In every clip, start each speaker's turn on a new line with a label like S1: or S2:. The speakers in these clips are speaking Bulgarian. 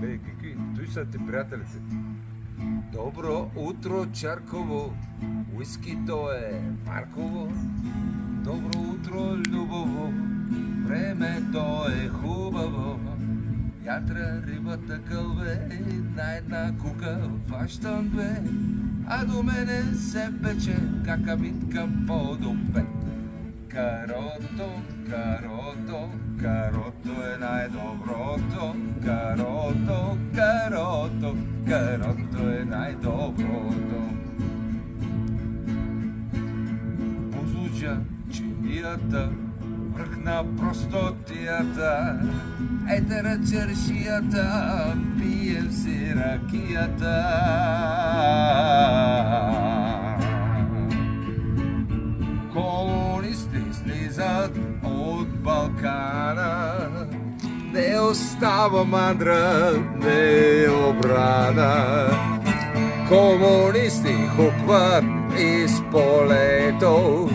S1: Лей, какви? Той са ти приятелите. Добро утро, Чарково. Уискито е Марково. Добро утро, Любово. Времето е хубаво. Ятра рибата кълве, на една кука фащам две, а до мене се пече какавитка по-допет. Карото, карото, карото е най-доброто. Карото, карото, карото е най-доброто. Бузуджа чинията, връхна простотията, етера чершията, пием си ракията. Комунисти слизат от Балкана, не остава мандра, не обрана. Комунисти хукват из полето,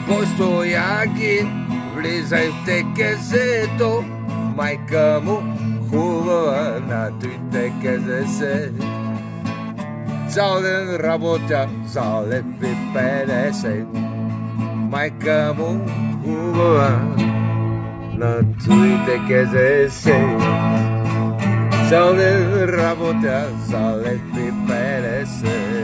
S1: Бой Стоякин, влизай в ТКЗ-то, майка му хубава на той ТКЗ. Цял ден работя за лепи 50, майка му хубава на той ТКЗ. Цял ден работя за лепи 50.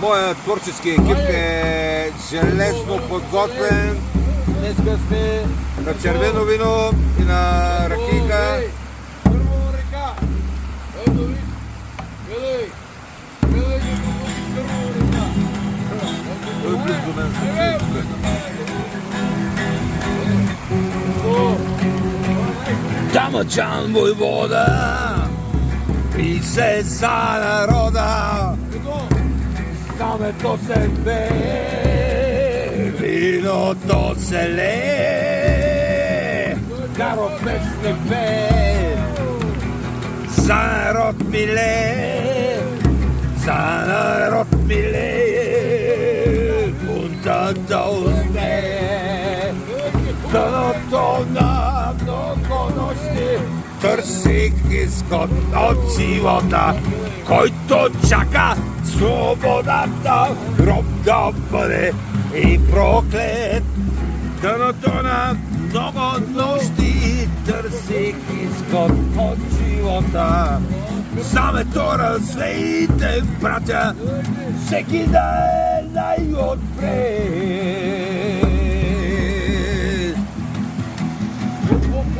S1: Моят творчески екип е железно подготвен. Днеска сме на червено вино и на ракийка.
S2: Първо река. Ето ви. Гледай. Гледай като води първо река.
S1: Той е близо до мен. Дамаджан войвода, пи се за народа. Знамето се бе, виното се лее, каро песни бе, за народ милее, за народ милее, бунтата успее. Дъното на много нощи търсих изход от живота, който чака свободата, гроб да бъде и проклет. Дъното на много нощи търсих изход от живота. Самето развейте, братя, всеки да е най-отпред.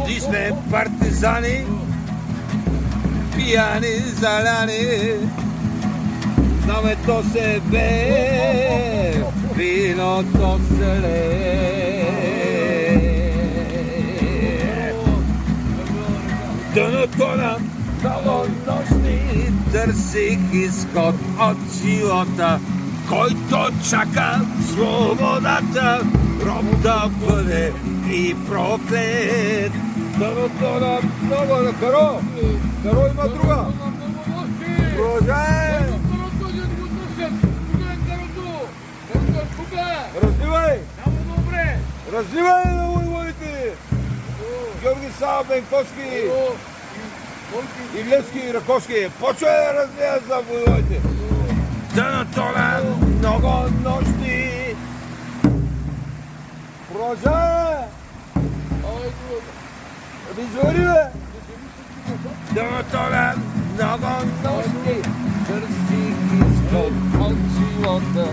S1: Ние сме партизани, пияни, заляни, знамето се бе, виното се лее. Дъното на много нощи търсих изход от живота, който чака свободата, роб да бъде и проклет. Дъното на много на Каро. Каро има друга. Продължай! Развивай! Развивай на войводите! Георги Сава, Бенковски, Илевски и Раковски. Почвай да развивай за войводите! Дъното на много нощи. Продължай! Да ми звъни, бе! Дъното на много нощи търсих изход от живота.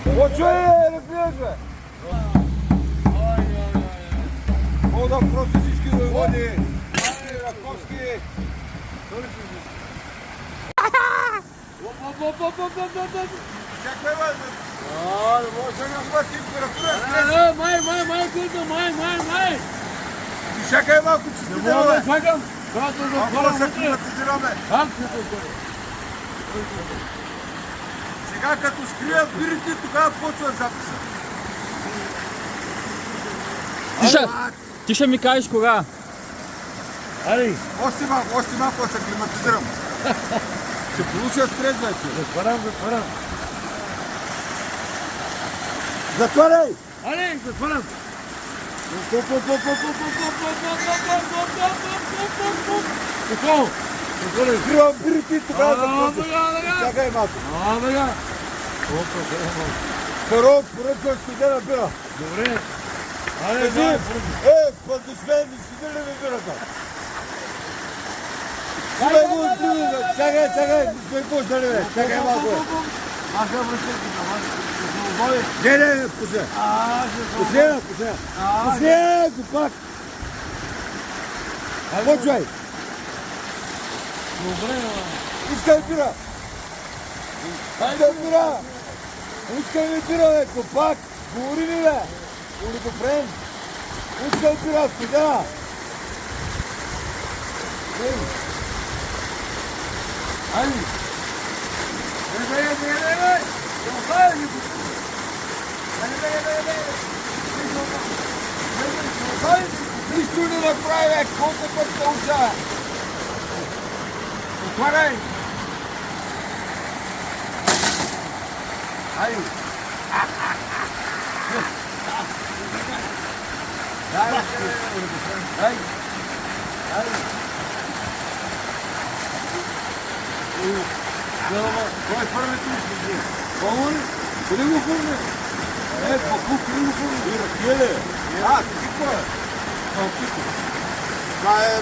S1: Почвай, разбираш, бе! Мога да проси всички войводи. Раковски. Чакай, бе! Не може да няма температура.
S2: Май!
S1: Чакай малко, че сте
S2: Не мога да чакам.
S1: Малко да се климатизираме. Сега като скрият бирите, тогава почва записа.
S2: Ти ще ми кажеш кога. Али.
S1: Още малко да се климатизирам. Ще получа стрес вече.
S2: Затварям.
S1: Затваряй!
S2: Айде, затварям. Какво? Затваряй.
S1: Откривам бирите, тогава да
S2: Сега.
S1: Чакай малко.
S2: Сега. Опа, сега малко.
S1: Първо, поръчваш студена бира.
S2: Добре. Айде,
S1: Кажи,
S2: давай,
S1: пълдосмен, не си ли ми бирата? Субай го открили, чакай, не сме пуснали, бе. Чакай малко, бе.
S2: Аз ще връщам на вас. Ще се обави.
S1: Не, пусна.
S2: Ще се обави.
S1: Пусна. Пусна го пак. Почвай.
S2: Добре,
S1: Искай бира. Искай бира. Искай ми бира, бе, копак. Говори ми, бе. Говори го френ. Искай бира, студена.
S2: Айде.
S1: Нищо не направи, бе. Колко път те уча. Отваряй. Айде. Дай. Кой е първият излезе? Помни? Къде го фурне? По-куп, къде го фурне? Еле. Какво е? Това е